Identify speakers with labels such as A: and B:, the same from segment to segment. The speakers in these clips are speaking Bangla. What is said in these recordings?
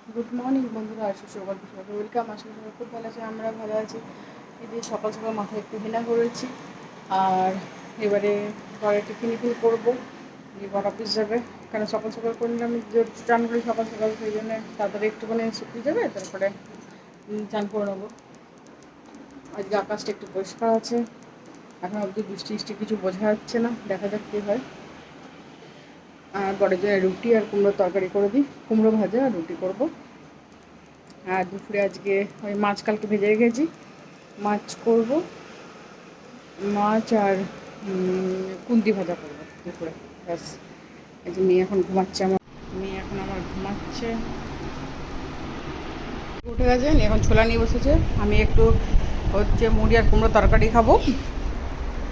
A: গুড মর্নিং বন্ধুরা, সকাল ওয়েলকাম। আশা করি খুব ভালো আছে, আমরা ভালো আছি। এই যে সকাল সকাল মাথায় একটু হেনা করেছি, আর এবারে ঘরে টিফিন করবো, দিয়ে বড় অফিস যাবে। কারণ সকাল সকাল করলে আমি চান করি সকাল সকাল, সেই জন্য তাড়াতাড়ি একটুখানি শুকিয়ে যাবে, তারপরে চান করে নেবো। আজকে আকাশটা একটু পরিষ্কার আছে, এখন অবধি বৃষ্টি কিছু বোঝা যাচ্ছে না, দেখা যাক কী হয়। আর বড় জন্য রুটি আর কুমড়োর তরকারি করে দিই, কুমড়ো ভাজা আর রুটি করবো। আর দুপুরে আজকে ওই মাছ কালকে ভেজে রেখেছি, মাছ করব, মাছ আর কুন্দি ভাজা করবো দুপুরে। ব্যাস। এই যে মেয়ে এখন ঘুমাচ্ছে, আমার ঘুমাচ্ছে, উঠে গেছে, এখন ছোলা নিয়ে বসেছে। আমি একটু হচ্ছে মুড়ি আর কুমড়ো তরকারি খাবো।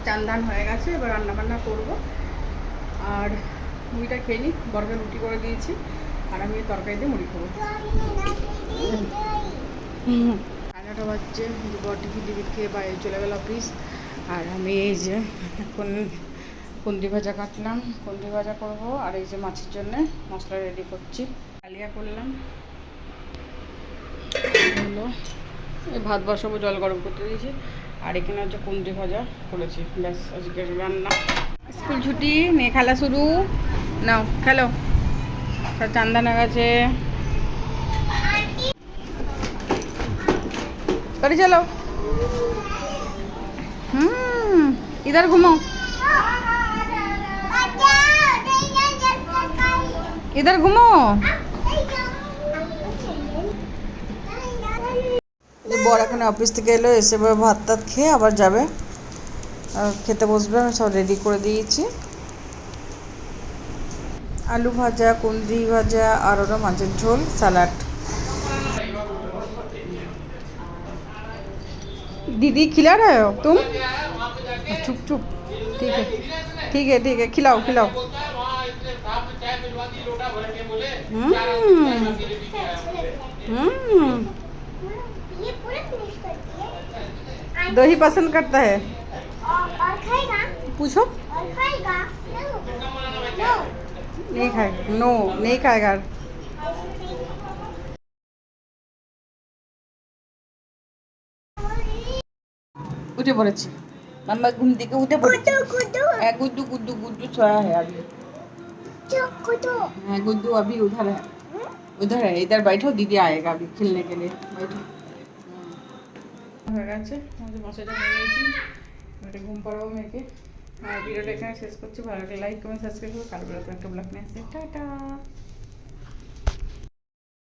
A: চান ধান হয়ে গেছে, এবার রান্নাবান্না করবো। আর মুড়িটা খেয়ে নিই, বরকে রুটি করে দিয়েছি, আর আমি তরকারি দিয়ে মুড়ি খাবো। 9:30 বাজছে, বর টিফিন খেয়ে বাইরে চলে গেল অফিস। আর আমি এই যে এখন কুন্দি ভাজা কাটলাম, কুন্দি ভাজা করবো। আর এই যে মাছের জন্য মশলা রেডি করছি, কালিয়া করলাম হলো। এই ভাত বসাবো, জল গরম করতে দিয়েছি। আর এখানে হচ্ছে কুন্দি ভাজা করেছি, ব্যাস আজকে রান্না। স্কুল ছুটি, নিয়ে খেলা শুরু, নাও খেলো। চান্দানা গেছে, गाड़ी चलो। इधर घूमो, इधर घूमो। বর এখন অফিস থেকে এলো, এসে ভাত টাত খেয়ে আবার যাবে, আর খেতে বসবে। আমি সব রেডি করে দিয়েছি, আলু ভাজা, কুন্দ্রি ভাজা, আর ওটা মাছের ঝোল, স্যালাড। दीदी खिला रहे हो तुम? चुप चुप, ठीक है ठीक है ठीक है, खिलाओ खिलाओ। दही पसंद करता है,
B: और खाएगा?
A: पूछो।
B: और खाएगा? नो
A: नहीं खाएगा, नो नहीं खाएगा। उठे पड़ेছি, मामा घूम থেকে উঠে পড়েছে। হ্যাঁ गुड्डू गुड्डू गुड्डू सोया है अभी। हाँ गुड्डू अभी उधर है, उधर है, इधर बैठो, दीदी आएगा अभी खेलने के लिए, बैठो। হয়ে গেছে, আমাদের মশাইটা নিয়ে নিয়েছি, এবারে ঘুম পাড়াবো মেয়েকে। আর ভিডিওটা এখানে শেষ করছি। ভালো লাগলে লাইক কমেন্ট সাবস্ক্রাইব করো। কালকে একটা ব্লগ নিয়ে আসছি, টাটা।